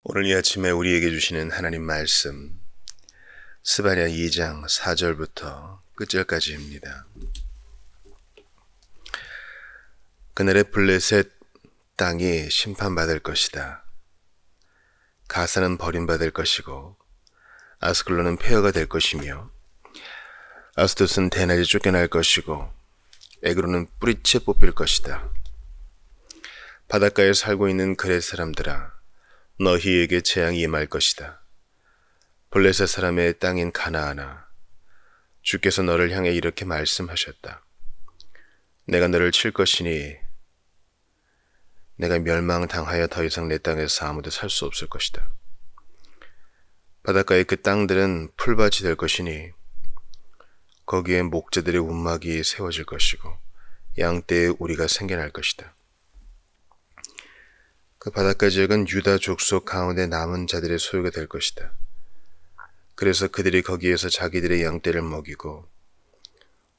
오늘 이 아침에 우리에게 주시는 하나님 말씀 스바냐 2장 4절부터 끝절까지입니다. 그날에 블레셋 땅이 심판받을 것이다. 가사는 버림받을 것이고 아스클론은 폐허가 될 것이며 아스돗은 대낮에 쫓겨날 것이고 에그로는 뿌리채 뽑힐 것이다. 바닷가에 살고 있는 그렛 사람들아, 너희에게 재앙이 임할 것이다. 블레셋 사람의 땅인 가나안아, 주께서 너를 향해 이렇게 말씀하셨다. 내가 너를 칠 것이니 내가 멸망당하여 더 이상 내 땅에서 아무도 살 수 없을 것이다. 바닷가의 그 땅들은 풀밭이 될 것이니 거기에 목자들의 움막이 세워질 것이고 양떼의 우리가 생겨날 것이다. 그 바닷가 지역은 유다 족속 가운데 남은 자들의 소유가 될 것이다. 그래서 그들이 거기에서 자기들의 양떼를 먹이고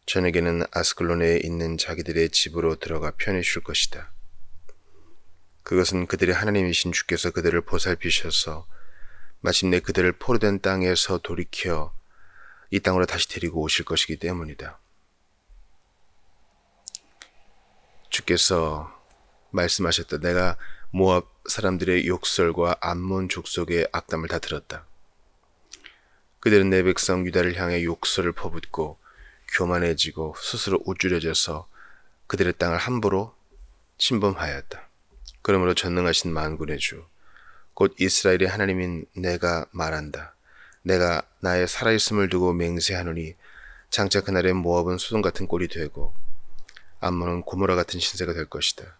저녁에는 아스클론에 있는 자기들의 집으로 들어가 편히 쉴 것이다. 그것은 그들의 하나님이신 주께서 그들을 보살피셔서 마침내 그들을 포로된 땅에서 돌이켜 이 땅으로 다시 데리고 오실 것이기 때문이다. 주께서 말씀하셨다. 내가 모압 사람들의 욕설과 암몬 족속의 악담을 다 들었다. 그들은 내 백성 유다를 향해 욕설을 퍼붓고 교만해지고 스스로 우쭐해져서 그들의 땅을 함부로 침범하였다. 그러므로 전능하신 만군의 주, 곧 이스라엘의 하나님인 내가 말한다. 내가 나의 살아있음을 두고 맹세하노니 장차 그날에 모압은 소돔 같은 꼴이 되고 암몬은 고모라 같은 신세가 될 것이다.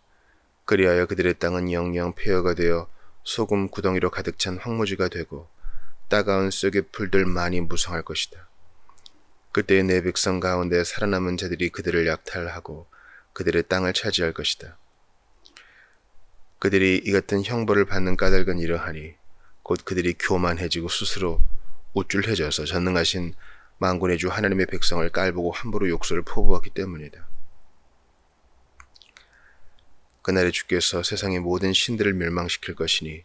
그리하여 그들의 땅은 영영 폐허가 되어 소금 구덩이로 가득 찬 황무지가 되고 따가운 쑥의 풀들 많이 무성할 것이다. 그때의 내 백성 가운데 살아남은 자들이 그들을 약탈하고 그들의 땅을 차지할 것이다. 그들이 이 같은 형벌을 받는 까닭은 이러하니 곧 그들이 교만해지고 스스로 우쭐해져서 전능하신 만군의 주 하나님의 백성을 깔보고 함부로 욕설을 퍼부었기 때문이다. 그날에 주께서 세상의 모든 신들을 멸망시킬 것이니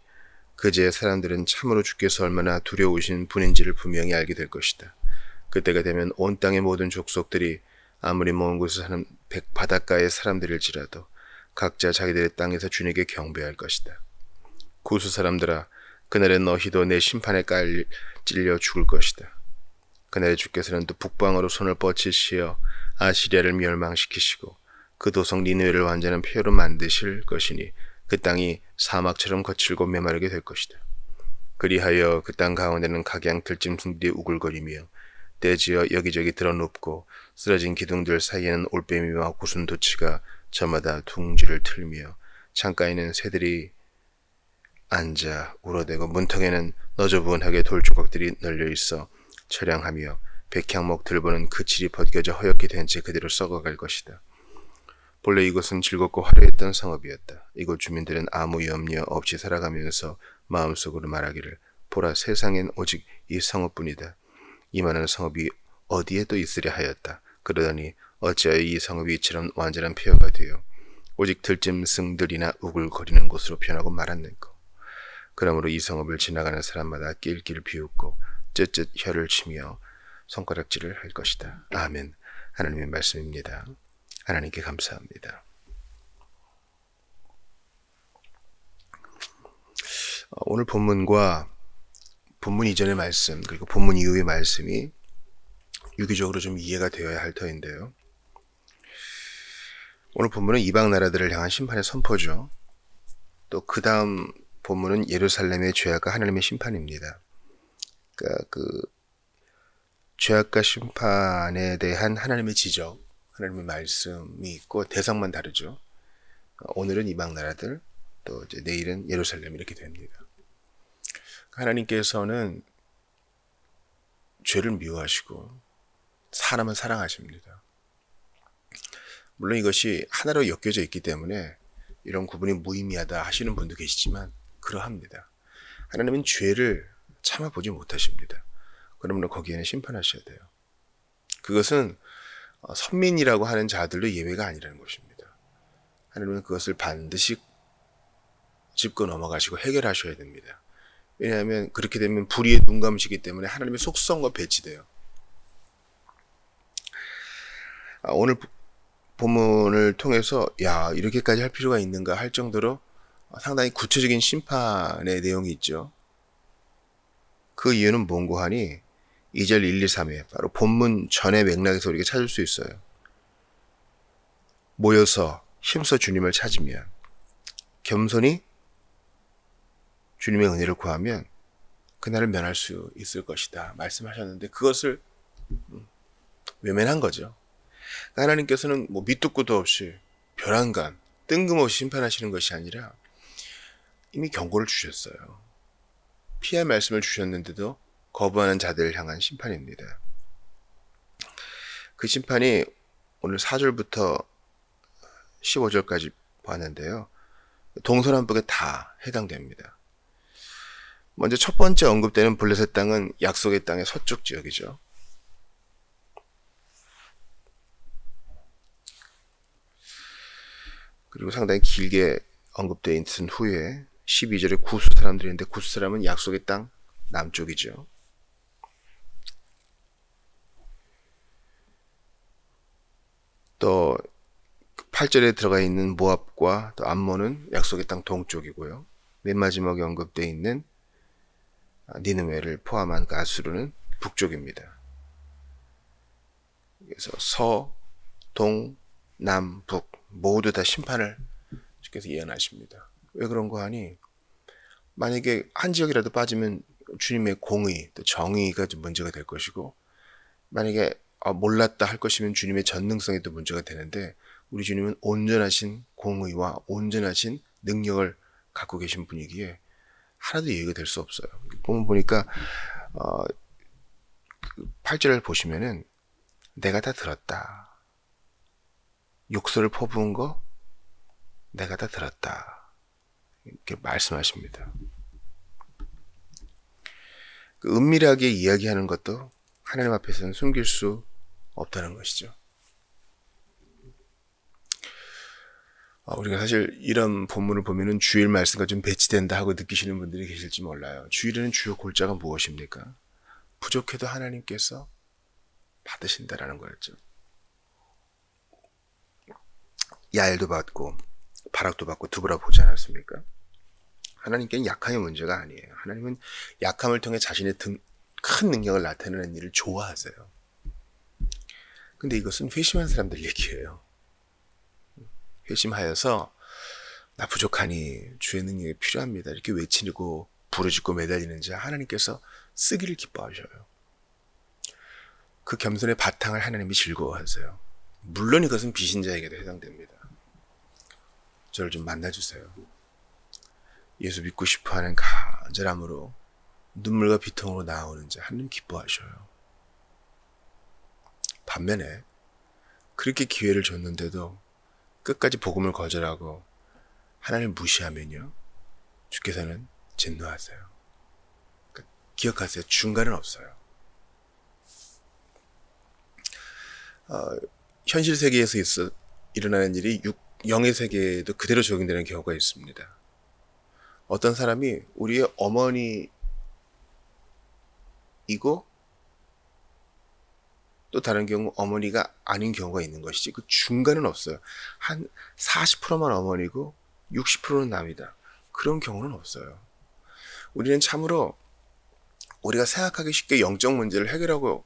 그제의 사람들은 참으로 주께서 얼마나 두려우신 분인지를 분명히 알게 될 것이다. 그때가 되면 온 땅의 모든 족속들이 아무리 먼 곳에 사는 바닷가의 사람들일지라도 각자 자기들의 땅에서 주님께 경배할 것이다. 구수 사람들아, 그날에 너희도 내 심판에 찔려 죽을 것이다. 그날에 주께서는 또 북방으로 손을 뻗치시어 아시리아를 멸망시키시고 그 도성 니느웨를 완전한 폐허로 만드실 것이니 그 땅이 사막처럼 거칠고 메마르게 될 것이다. 그리하여 그 땅 가운데는 각양 들짐승들이 우글거리며 떼지어 여기저기 드러눕고 쓰러진 기둥들 사이에는 올빼미와 구순 도치가 저마다 둥지를 틀며 창가에는 새들이 앉아 울어대고 문턱에는 너저분하게 돌조각들이 널려있어 처량하며 백향목 들보는 그 질이 벗겨져 허옇게 된 채 그대로 썩어갈 것이다. 본래 이곳은 즐겁고 화려했던 성읍이었다. 이곳 주민들은 아무 염려 없이 살아가면서 마음속으로 말하기를 보라, 세상엔 오직 이 성읍뿐이다. 이만한 성읍이 어디에 또 있으려 하였다. 그러더니 어찌하여 이 성읍이 이처럼 완전한 폐허가 되어 오직 들짐승들이나 우글거리는 곳으로 변하고 말았는고. 그러므로 이 성읍을 지나가는 사람마다 낄낄 비웃고 쯧쯧 혀를 치며 손가락질을 할 것이다. 아멘. 하나님의 말씀입니다. 하나님께 감사합니다. 오늘 본문과 본문 이전의 말씀 그리고 본문 이후의 말씀이 유기적으로 좀 이해가 되어야 할 터인데요. 오늘 본문은 이방 나라들을 향한 심판의 선포죠. 또 그 다음 본문은 예루살렘의 죄악과 하나님의 심판입니다. 그러니까 그 죄악과 심판에 대한 하나님의 지적, 하나님의 말씀이 있고 대상만 다르죠. 오늘은 이방 나라들, 또 이제 내일은 예루살렘 이렇게 됩니다. 하나님께서는 죄를 미워하시고 사람은 사랑하십니다. 물론 이것이 하나로 엮여져 있기 때문에 이런 구분이 무의미하다 하시는 분도 계시지만 그러합니다. 하나님은 죄를 참아보지 못하십니다. 그러므로 거기에는 심판하셔야 돼요. 그것은 선민이라고 하는 자들도 예외가 아니라는 것입니다. 하나님은 그것을 반드시 짚고 넘어가시고 해결하셔야 됩니다. 왜냐하면 그렇게 되면 불의에 눈 감으시기 때문에 하나님의 속성과 배치돼요. 오늘 본문을 통해서 야, 이렇게까지 할 필요가 있는가 할 정도로 상당히 구체적인 심판의 내용이 있죠. 그 이유는 뭔고 하니 2절 1, 2, 3에 바로 본문 전의 맥락에서 우리가 찾을 수 있어요. 모여서 힘써 주님을 찾으면, 겸손히 주님의 은혜를 구하면 그날을 면할 수 있을 것이다 말씀하셨는데, 그것을 외면한 거죠. 하나님께서는 뭐 밑도 끝도 없이 벼랑간 뜬금없이 심판하시는 것이 아니라 이미 경고를 주셨어요. 피할 말씀을 주셨는데도 거부하는 자들을 향한 심판입니다. 그 심판이 오늘 4절부터 15절까지 봤는데요. 동서남북에 다 해당됩니다. 먼저 첫 번째 언급되는 블레셋 땅은 약속의 땅의 서쪽 지역이죠. 그리고 상당히 길게 언급되어 있은 후에 12절에 구스 사람들인데, 구스 사람은 약속의 땅 남쪽이죠. 또 8절에 들어가 있는 모압과 또 암몬은 약속의 땅 동쪽이고요. 맨 마지막에 언급되어 있는 니느웨를 포함한 아수르는 북쪽입니다. 그래서 서, 동, 남, 북 모두 다 심판을 주께서 예언하십니다. 왜 그런가 하니, 만약에 한 지역이라도 빠지면 주님의 공의, 또 정의가 좀 문제가 될 것이고, 만약에 몰랐다 할 것이면 주님의 전능성이 또 문제가 되는데, 우리 주님은 온전하신 공의와 온전하신 능력을 갖고 계신 분이기에 하나도 예외가 될 수 없어요. 보니까 8절을 보시면은 내가 다 들었다. 욕설을 퍼부은 거 내가 다 들었다. 이렇게 말씀하십니다. 그 은밀하게 이야기하는 것도 하나님 앞에서는 숨길 수 없다는 것이죠. 우리가 사실 이런 본문을 보면은 주일 말씀과 좀 배치된다 하고 느끼시는 분들이 계실지 몰라요. 주일에는 주요 골자가 무엇입니까? 부족해도 하나님께서 받으신다라는 거였죠. 야엘도 받고 바락도 받고 두부라 보지 않았습니까? 하나님께는 약함의 문제가 아니에요. 하나님은 약함을 통해 자신의 큰 능력을 나타내는 일을 좋아하세요. 근데 이것은 회심한 사람들 얘기예요. 회심하여서 나 부족하니 주의 능력이 필요합니다 이렇게 외치고 부르짖고 매달리는 자 하나님께서 쓰기를 기뻐하셔요. 그 겸손의 바탕을 하나님이 즐거워하세요. 물론 이것은 비신자에게도 해당됩니다. 저를 좀 만나주세요. 예수 믿고 싶어하는 간절함으로 눈물과 비통으로 나오는 자 하나님 기뻐하셔요. 반면에 그렇게 기회를 줬는데도 끝까지 복음을 거절하고 하나님을 무시하면요, 주께서는 진노하세요. 그러니까 기억하세요. 중간은 없어요. 현실 세계에서 일어나는 일이 영의 세계에도 그대로 적용되는 경우가 있습니다. 어떤 사람이 우리의 어머니이고 또 다른 경우 어머니가 아닌 경우가 있는 것이지, 그 중간은 없어요. 한 40%만 어머니고 60%는 남이다. 그런 경우는 없어요. 우리는 참으로 우리가 생각하기 쉽게 영적 문제를 해결하고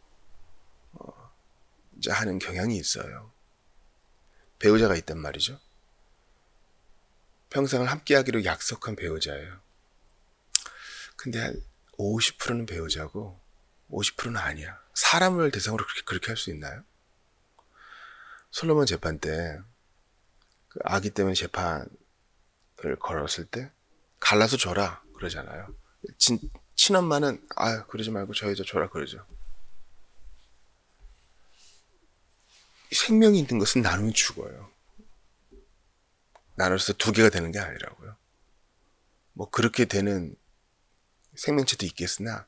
이제 하는 경향이 있어요. 배우자가 있단 말이죠. 평생을 함께하기로 약속한 배우자예요. 근데 한 50%는 배우자고 50%는 아니야. 사람을 대상으로 그렇게 할 수 있나요? 솔로몬 재판 때 그 아기 때문에 재판을 걸었을 때 갈라서 줘라 그러잖아요. 친엄마는 그러지 말고 저 여자 줘라 그러죠. 생명이 있는 것은 나누면 죽어요. 나눠서 두 개가 되는 게 아니라고요. 뭐 그렇게 되는 생명체도 있겠으나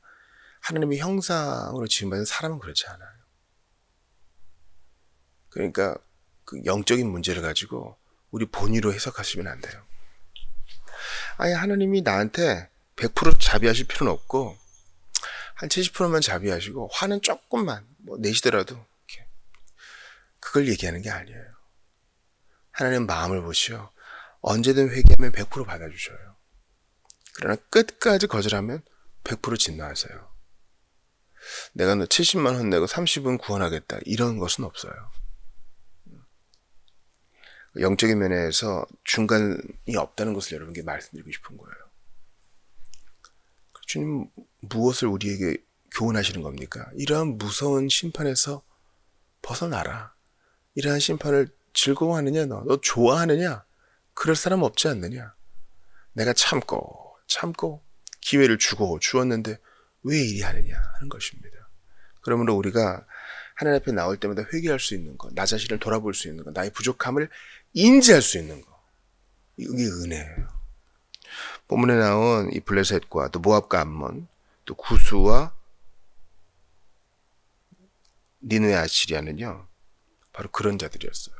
하나님의 형상으로 지음받은 사람은 그렇지 않아요. 그러니까 그 영적인 문제를 가지고 우리 본의로 해석하시면 안 돼요. 아니, 하나님이 나한테 100% 자비하실 필요는 없고 한 70%만 자비하시고 화는 조금만 내시더라도 이렇게. 그걸 얘기하는 게 아니에요. 하나님 마음을 보시오. 언제든 회개하면 100% 받아주셔요. 그러나 끝까지 거절하면 100% 진노하세요. 내가 너 70만 원 내고 30은 구원하겠다. 이런 것은 없어요. 영적인 면에서 중간이 없다는 것을 여러분께 말씀드리고 싶은 거예요. 주님 무엇을 우리에게 교훈하시는 겁니까? 이러한 무서운 심판에서 벗어나라. 이러한 심판을 즐거워하느냐? 너 좋아하느냐? 그럴 사람 없지 않느냐? 내가 참고 기회를 주었는데 왜 이리 하느냐 하는 것입니다. 그러므로 우리가 하나님 앞에 나올 때마다 회개할 수 있는 것, 나 자신을 돌아볼 수 있는 것, 나의 부족함을 인지할 수 있는 것, 이게 은혜예요. 본문에 나온 이 블레셋과 또 모압과 암몬, 또 구스와 니느웨 아시리아는요 바로 그런 자들이었어요.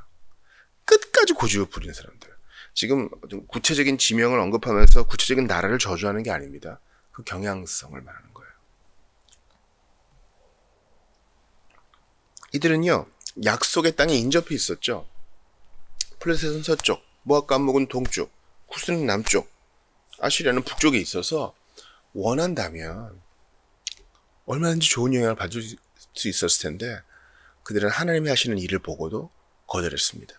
끝까지 고집을 부리는 사람들. 지금 구체적인 지명을 언급하면서 구체적인 나라를 저주하는 게 아닙니다. 그 경향성을 말하는 거예요. 이들은요 약속의 땅에 인접해 있었죠. 블레셋은 서쪽, 모압과 암몬은 동쪽, 구스는 남쪽, 아시리아는 북쪽에 있어서 원한다면 얼마든지 좋은 영향을 받을 수 있었을 텐데 그들은 하나님이 하시는 일을 보고도 거절했습니다.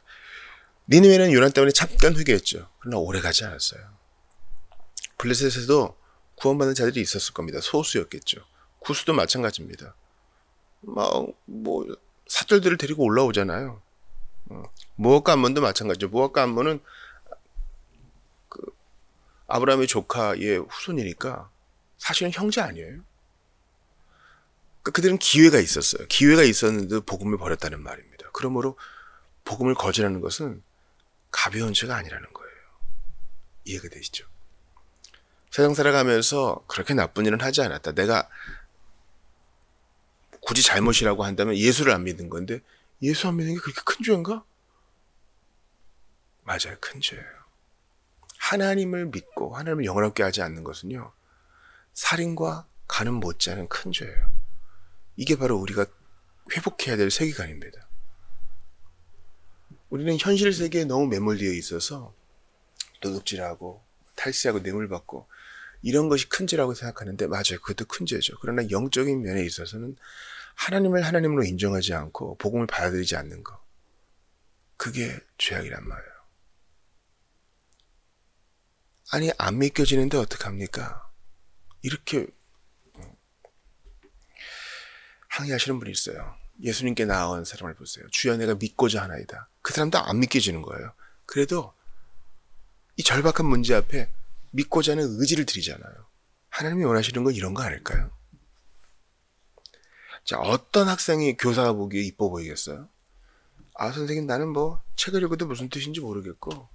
니느웨는 요난 때문에 잠깐 회개했죠. 그러나 오래 가지 않았어요. 블레셋에도 구원받는 자들이 있었을 겁니다. 소수였겠죠. 구스도 마찬가지입니다. 사절들을 데리고 올라오잖아요. 모압과 암몬도 마찬가지죠. 모압과 암몬은 아브라함의 조카의 후손이니까 사실은 형제 아니에요. 그들은 기회가 있었어요. 기회가 있었는데도 복음을 버렸다는 말입니다. 그러므로 복음을 거절하는 것은 가벼운 죄가 아니라는 거예요. 이해가 되시죠? 세상 살아가면서 그렇게 나쁜 일은 하지 않았다. 내가 굳이 잘못이라고 한다면 예수를 안 믿는 건데 예수 안 믿는 게 그렇게 큰 죄인가? 맞아요. 큰 죄예요. 하나님을 믿고 하나님을 영원롭게 하지 않는 것은요. 살인과 간음 못지않은 큰 죄예요. 이게 바로 우리가 회복해야 될 세계관입니다. 우리는 현실 세계에 너무 매몰되어 있어서 도둑질하고 탈세하고 뇌물받고 이런 것이 큰 죄라고 생각하는데 맞아요. 그것도 큰 죄죠. 그러나 영적인 면에 있어서는 하나님을 하나님으로 인정하지 않고 복음을 받아들이지 않는 것. 그게 죄악이란 말이에요. 아니 안 믿겨지는데 어떡합니까? 이렇게 항의하시는 분이 있어요. 예수님께 나아온 사람을 보세요. 주여 내가 믿고자 하나이다. 그 사람도 안 믿겨지는 거예요. 그래도 이 절박한 문제 앞에 믿고자 하는 의지를 드리잖아요. 하나님이 원하시는 건 이런 거 아닐까요? 자, 어떤 학생이 교사가 보기에 이뻐 보이겠어요? 선생님 나는 책을 읽어도 무슨 뜻인지 모르겠고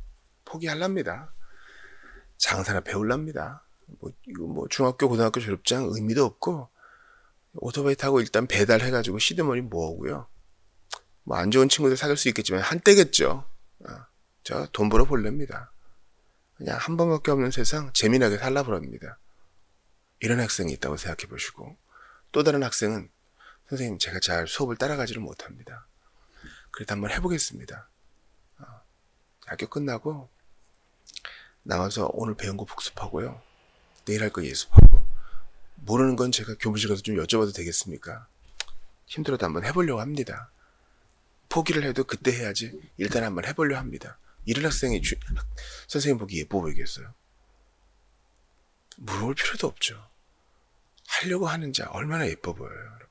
포기할랍니다. 장사나 배울랍니다. 이거 중학교 고등학교 졸업장 의미도 없고 오토바이 타고 일단 배달해가지고 시드머니 모으고요. 안 좋은 친구들 사귈 수 있겠지만 한때겠죠. 저 돈 벌어 볼랍니다. 그냥 한 번밖에 없는 세상 재미나게 살라버립니다. 이런 학생이 있다고 생각해 보시고 또 다른 학생은 선생님 제가 잘 수업을 따라가지를 못합니다. 그래도 한번 해보겠습니다. 학교 끝나고 나와서 오늘 배운 거 복습하고요. 내일 할 거 예습하고 모르는 건 제가 교무실 가서 좀 여쭤봐도 되겠습니까? 힘들어도 한번 해보려고 합니다. 포기를 해도 그때 해야지 일단 한번 해보려고 합니다. 이런 학생이 선생님 보기 예뻐 보이겠어요? 물어볼 필요도 없죠. 하려고 하는 자 얼마나 예뻐 보여요, 여러분.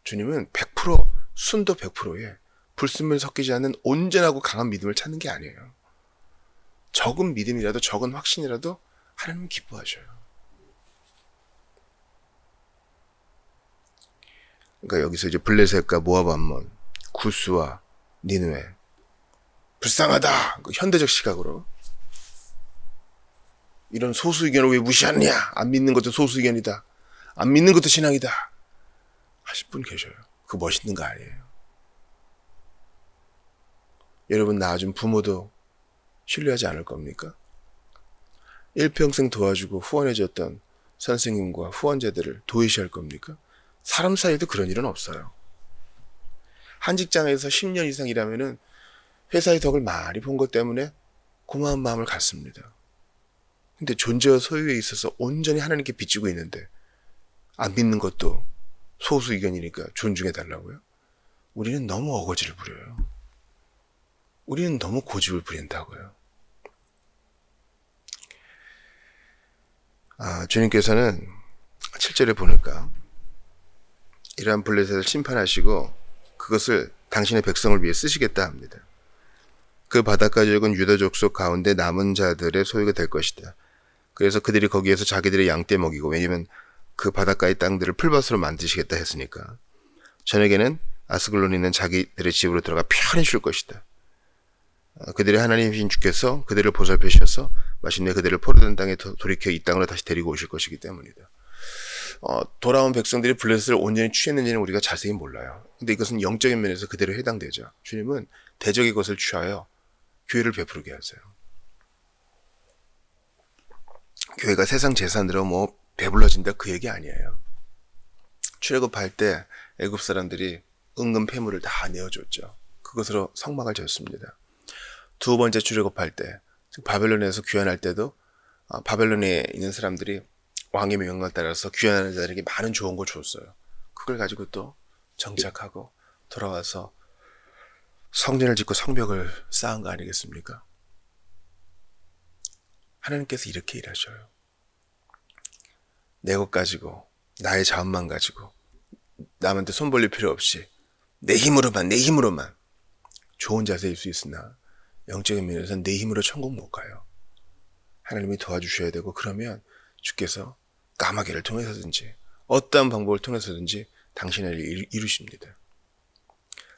주님은 100% 순도 100%에 불순물 섞이지 않는 온전하고 강한 믿음을 찾는 게 아니에요. 적은 믿음이라도 적은 확신이라도 하나님은 기뻐하셔요. 그러니까 여기서 이제 블레셋과 모압 암몬, 구스와 니느웨 불쌍하다. 현대적 시각으로 이런 소수 의견을 왜 무시하느냐? 안 믿는 것도 소수 의견이다. 안 믿는 것도 신앙이다. 하실 분 계셔요. 그거 멋있는 거 아니에요. 여러분 낳아준 부모도 신뢰하지 않을 겁니까? 일평생 도와주고 후원해줬던 선생님과 후원자들을 도외시할 겁니까? 사람 사이에도 그런 일은 없어요. 한 직장에서 10년 이상 일하면은 회사의 덕을 많이 본 것 때문에 고마운 마음을 갖습니다. 근데 존재와 소유에 있어서 온전히 하나님께 비치고 있는데 안 믿는 것도 소수 의견이니까 존중해 달라고요? 우리는 너무 어거지를 부려요. 우리는 너무 고집을 부린다고요. 주님께서는 7절에 보니까 이러한 블레셋을 심판하시고 그것을 당신의 백성을 위해 쓰시겠다 합니다. 그 바닷가 지역은 유다 족속 가운데 남은 자들의 소유가 될 것이다. 그래서 그들이 거기에서 자기들의 양떼 먹이고, 왜냐면 그 바닷가의 땅들을 풀밭으로 만드시겠다 했으니까 저녁에는 아스글론에 있는 자기들의 집으로 들어가 편히 쉴 것이다. 그들의 하나님이신 주께서 그들을 보살피셔서 마침내 그들을 포로된 땅에 돌이켜 이 땅으로 다시 데리고 오실 것이기 때문이다. 돌아온 백성들이 블레셋을 온전히 취했는지는 우리가 자세히 몰라요. 근데 이것은 영적인 면에서 그대로 해당되죠. 주님은 대적의 것을 취하여 교회를 베푸르게 하세요. 교회가 세상 재산으로 뭐 배불러진다 그 얘기 아니에요. 출애굽할 때 애굽 사람들이 은금 폐물을 다 내어줬죠. 그것으로 성막을 졌습니다. 두 번째 출애굽할 때, 즉 바벨론에서 귀환할 때도 바벨론에 있는 사람들이 왕의 명령을 따라서 귀환하는 자들에게 많은 좋은 걸 줬어요. 그걸 가지고 또 정착하고 돌아와서 성전을 짓고 성벽을 쌓은 거 아니겠습니까? 하나님께서 이렇게 일하셔요. 내 것 가지고, 나의 자원만 가지고, 남한테 손 벌릴 필요 없이 내 힘으로만 좋은 자세일 수 있으나 영적인 면에서는 내 힘으로 천국 못 가요. 하나님이 도와주셔야 되고, 그러면 주께서 까마귀를 통해서든지 어떠한 방법을 통해서든지 당신의 일을 이루십니다.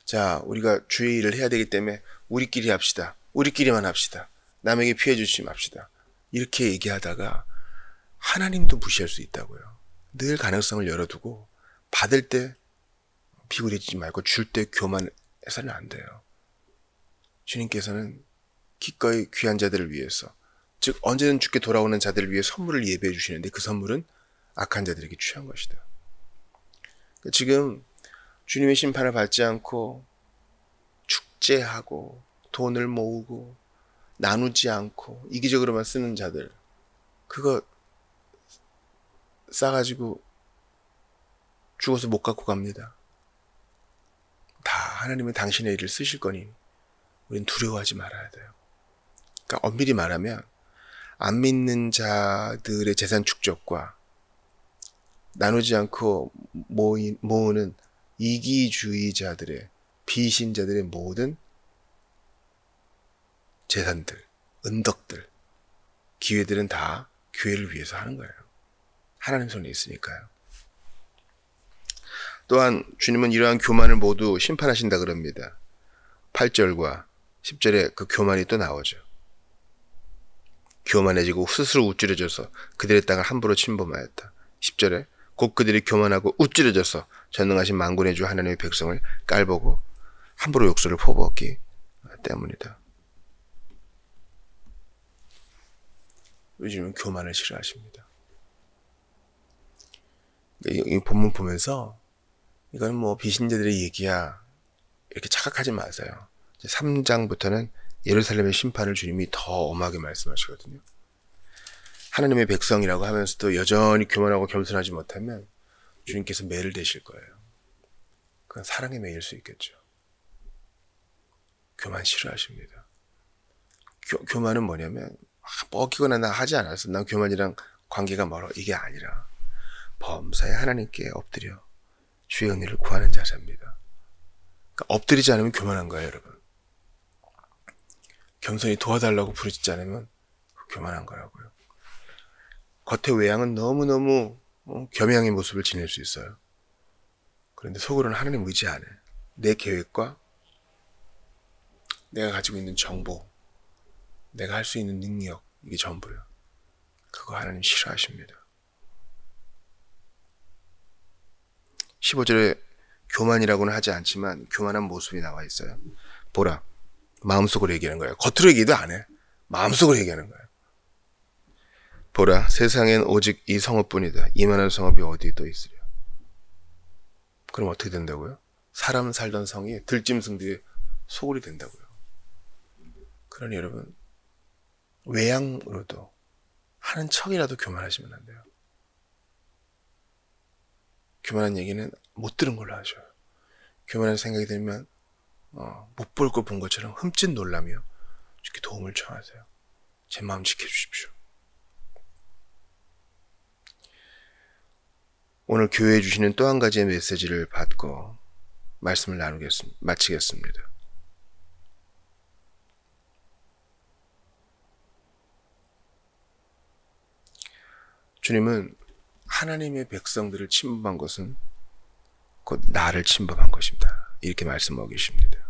자, 우리가 주의 일을 해야 되기 때문에 우리끼리 합시다. 우리끼리만 합시다. 남에게 피해 주지 맙시다. 이렇게 얘기하다가 하나님도 무시할 수 있다고요. 늘 가능성을 열어두고 받을 때 비굴해지지 말고 줄 때 교만해서는 안 돼요. 주님께서는 기꺼이 귀한 자들을 위해서, 즉 언제든 주께 돌아오는 자들을 위해 선물을 예배해 주시는데 그 선물은 악한 자들에게 취한 것이다. 지금 주님의 심판을 받지 않고 축제하고 돈을 모으고 나누지 않고 이기적으로만 쓰는 자들, 그거 싸가지고 죽어서 못 갖고 갑니다. 다 하나님은 당신의 일을 쓰실 거니 우린 두려워하지 말아야 돼요. 그러니까 엄밀히 말하면 안 믿는 자들의 재산 축적과 나누지 않고 모으는 이기주의자들의, 비신자들의 모든 재산들, 은덕들, 기회들은 다 교회를 위해서 하는 거예요. 하나님 손에 있으니까요. 또한 주님은 이러한 교만을 모두 심판하신다 그럽니다. 8절과 10절에 그 교만이 또 나오죠. 교만해지고 스스로 우쭐해져서 그들의 땅을 함부로 침범하였다. 10절에 곧 그들이 교만하고 우쭐해져서 전능하신 만군의 주 하나님의 백성을 깔보고 함부로 욕설을 퍼부었기 때문이다. 요즘은 교만을 싫어하십니다. 이 본문 보면서 이건 뭐 비신자들의 얘기야 이렇게 착각하지 마세요. 3장부터는 예루살렘의 심판을 주님이 더 엄하게 말씀하시거든요. 하나님의 백성이라고 하면서도 여전히 교만하고 겸손하지 못하면 주님께서 매를 대실 거예요. 그건 사랑의 매일 수 있겠죠. 교만 싫어하십니다. 교만은 뭐냐면 뻐기거나 나 하지 않았어, 난 교만이랑 관계가 멀어, 이게 아니라 범사에 하나님께 엎드려 주의 은혜를 구하는 자세입니다. 그러니까 엎드리지 않으면 교만한 거예요, 여러분. 겸손히 도와달라고 부르짖지 않으면 교만한 거라고요. 겉의 외양은 너무너무 겸양의 모습을 지낼 수 있어요. 그런데 속으로는 하나님 의지 안 해. 내 계획과 내가 가지고 있는 정보, 내가 할 수 있는 능력, 이게 전부예요. 그거 하나님 싫어하십니다. 15절에 교만이라고는 하지 않지만 교만한 모습이 나와 있어요. 보라, 마음속으로 얘기하는 거예요. 겉으로 얘기도 안 해. 마음속으로 얘기하는 거예요. 보라, 세상엔 오직 이 성읍뿐이다. 이만한 성읍이 어디 또 있으랴. 그럼 어떻게 된다고요? 사람 살던 성이 들짐승들의 소굴이 된다고요. 그러니 여러분, 외양으로도 하는 척이라도 교만하시면 안 돼요. 교만한 얘기는 못 들은 걸로 하셔요. 교만한 생각이 들면 못 볼 거 본 것처럼 흠칫 놀라며 주께 도움을 청하세요. 제 마음 지켜주십시오. 오늘 교회에 주시는 또 한 가지의 메시지를 받고 말씀을 마치겠습니다. 주님은 하나님의 백성들을 침범한 것은 곧 나를 침범한 것입니다. 이렇게 말씀하고 계십니다.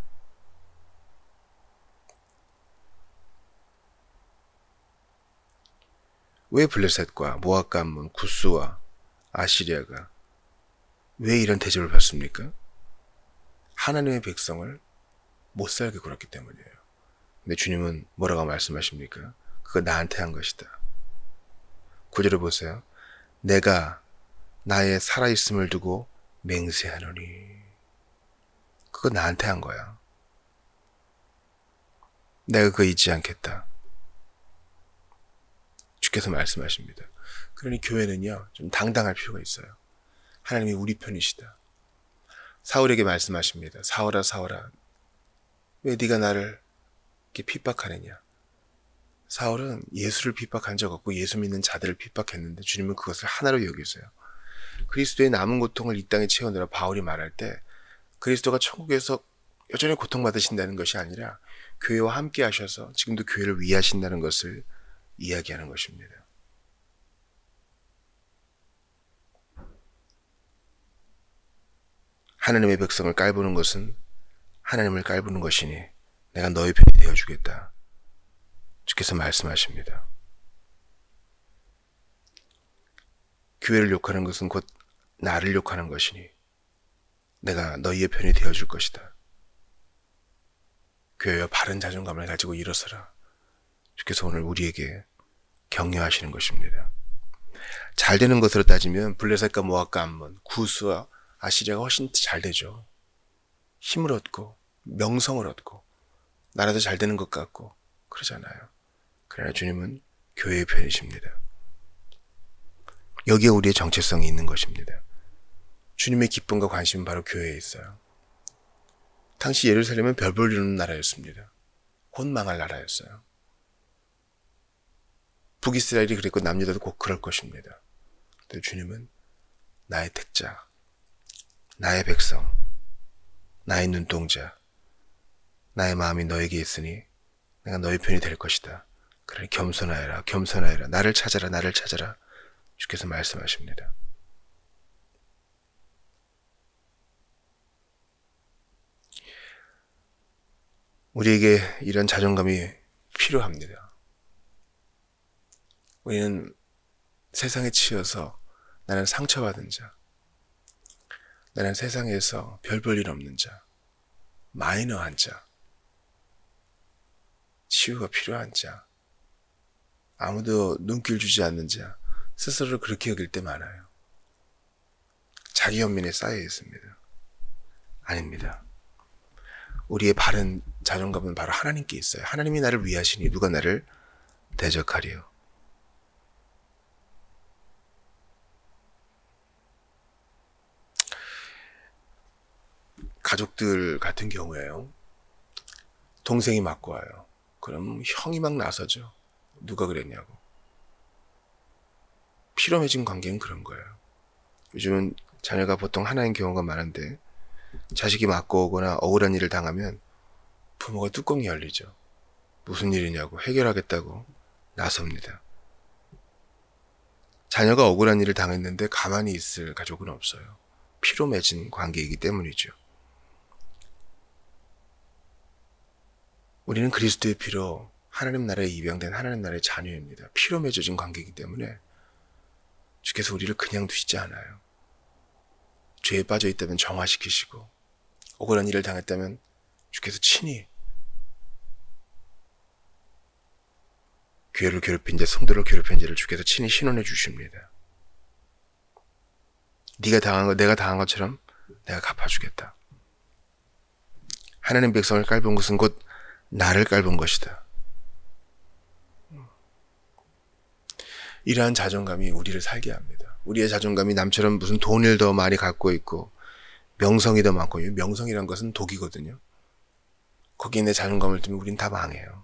왜 블레셋과 모압과 암몬, 구스와 아시리아가 왜 이런 대접을 받습니까? 하나님의 백성을 못 살게 굴었기 때문이에요. 근데 주님은 뭐라고 말씀하십니까? 그거 나한테 한 것이다. 9절을 보세요. 내가 나의 살아있음을 두고 맹세하노니. 그거 나한테 한 거야. 내가 그거 잊지 않겠다. 주께서 말씀하십니다. 그러니 교회는요, 좀 당당할 필요가 있어요. 하나님이 우리 편이시다. 사울에게 말씀하십니다. 사울아, 사울아, 왜 네가 나를 이렇게 핍박하느냐. 사울은 예수를 핍박한 적 없고 예수 믿는 자들을 핍박했는데 주님은 그것을 하나로 여기세요. 그리스도의 남은 고통을 이 땅에 채우느라 바울이 말할 때 그리스도가 천국에서 여전히 고통받으신다는 것이 아니라 교회와 함께 하셔서 지금도 교회를 위하신다는 것을 이야기하는 것입니다. 하나님의 백성을 깔보는 것은 하나님을 깔보는 것이니 내가 너의 편이 되어주겠다. 주께서 말씀하십니다. 교회를 욕하는 것은 곧 나를 욕하는 것이니 내가 너희의 편이 되어줄 것이다. 교회와 바른 자존감을 가지고 일어서라. 주께서 오늘 우리에게 격려하시는 것입니다. 잘 되는 것으로 따지면 블레셋과 모압과 암몬, 구스와 아시리아가 훨씬 잘 되죠. 힘을 얻고 명성을 얻고 나라도 잘 되는 것 같고 그러잖아요. 그러나 주님은 교회의 편이십니다. 여기에 우리의 정체성이 있는 것입니다. 주님의 기쁨과 관심은 바로 교회에 있어요. 당시 예루살렘은 별 볼 일 없는 나라였습니다. 곧 망할 나라였어요. 북이스라엘이 그랬고 남유다도 곧 그럴 것입니다. 근데 주님은 나의 택자, 나의 백성, 나의 눈동자, 나의 마음이 너에게 있으니 내가 너의 편이 될 것이다. 그러니 겸손하여라, 겸손하여라. 나를 찾아라, 나를 찾아라. 주께서 말씀하십니다. 우리에게 이런 자존감이 필요합니다. 우리는 세상에 치여서 나는 상처받은 자, 나는 세상에서 별 볼 일 없는 자, 마이너한 자, 치유가 필요한 자, 아무도 눈길 주지 않는 자, 스스로를 그렇게 여길 때 많아요. 자기 연민에 쌓여 있습니다. 아닙니다. 우리의 바른 자존감은 바로 하나님께 있어요. 하나님이 나를 위하시니 누가 나를 대적하리요. 가족들 같은 경우에요. 동생이 맞고 와요. 그럼 형이 막 나서죠. 누가 그랬냐고. 피로 맺은 관계는 그런 거예요. 요즘은 자녀가 보통 하나인 경우가 많은데 자식이 맞고 오거나 억울한 일을 당하면 부모가 뚜껑이 열리죠. 무슨 일이냐고 해결하겠다고 나섭니다. 자녀가 억울한 일을 당했는데 가만히 있을 가족은 없어요. 피로 맺은 관계이기 때문이죠. 우리는 그리스도의 피로 하나님 나라에 입양된 하나님 나라의 자녀입니다. 피로 맺어진 관계이기 때문에 주께서 우리를 그냥 두시지 않아요. 죄에 빠져 있다면 정화시키시고 억울한 일을 당했다면 주께서 친히 교회를 괴롭힌 자, 성도를 괴롭힌 자를 주께서 친히 신원해 주십니다. 네가 당한 거, 내가 당한 것처럼 내가 갚아주겠다. 하나님 백성을 깔본 것은 곧 나를 깔본 것이다. 이러한 자존감이 우리를 살게 합니다. 우리의 자존감이 남처럼 무슨 돈을 더 많이 갖고 있고 명성이 더 많고, 명성이란 것은 독이거든요. 거기에 내 자존감을 두면 우린 다 망해요.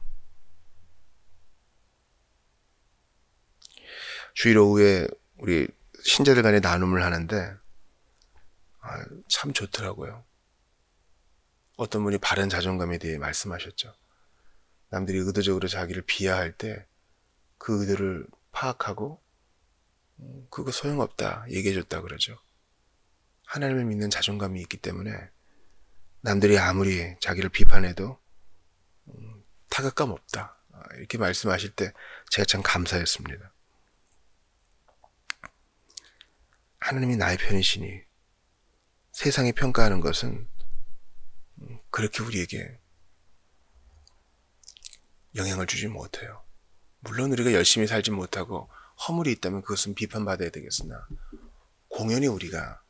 주일 오후에 우리 신자들 간에 나눔을 하는데 참 좋더라고요. 어떤 분이 바른 자존감에 대해 말씀하셨죠. 남들이 의도적으로 자기를 비하할 때 그 의도를 파악하고 그거 소용없다 얘기해줬다 그러죠. 하나님을 믿는 자존감이 있기 때문에 남들이 아무리 자기를 비판해도 타격감 없다 이렇게 말씀하실 때 제가 참 감사했습니다. 하나님이 나의 편이시니 세상이 평가하는 것은 그렇게 우리에게 영향을 주지 못해요. 물론 우리가 열심히 살지 못하고 허물이 있다면 그것은 비판받아야 되겠으나 공연히 우리가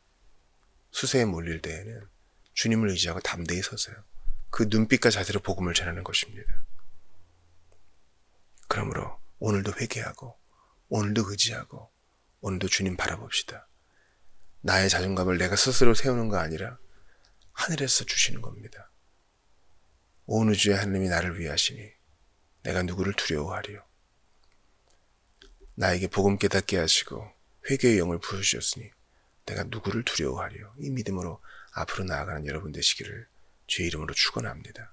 수세에 몰릴 때에는 주님을 의지하고 담대히 서세요. 그 눈빛과 자세로 복음을 전하는 것입니다. 그러므로 오늘도 회개하고 오늘도 의지하고 오늘도 주님 바라봅시다. 나의 자존감을 내가 스스로 세우는 거 아니라 하늘에서 주시는 겁니다. 온 우주의 하나님이 나를 위하시니 내가 누구를 두려워하리요. 나에게 복음 깨닫게 하시고 회개의 영을 부으셨으니 내가 누구를 두려워하리요. 이 믿음으로 앞으로 나아가는 여러분 되시기를 주의 이름으로 축원합니다.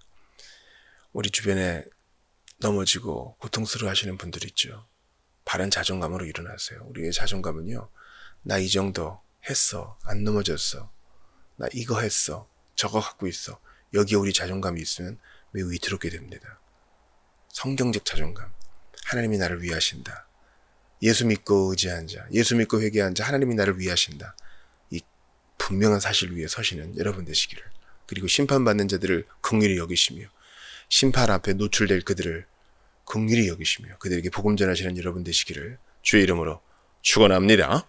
우리 주변에 넘어지고 고통스러워 하시는 분들 있죠. 바른 자존감으로 일어나세요. 우리의 자존감은요, 나 이 정도 했어, 안 넘어졌어, 나 이거 했어, 저거 갖고 있어, 여기에 우리 자존감이 있으면 매우 위태롭게 됩니다. 성경적 자존감, 하나님이 나를 위하신다, 예수 믿고 의지한 자, 예수 믿고 회개한 자, 하나님이 나를 위하신다, 이 분명한 사실 위에 서시는 여러분 되시기를, 그리고 심판받는 자들을 긍휼히 여기시며 심판 앞에 노출될 그들을 긍휼히 여기시며 그들에게 복음 전하시는 여러분 되시기를 주의 이름으로 축원합니다.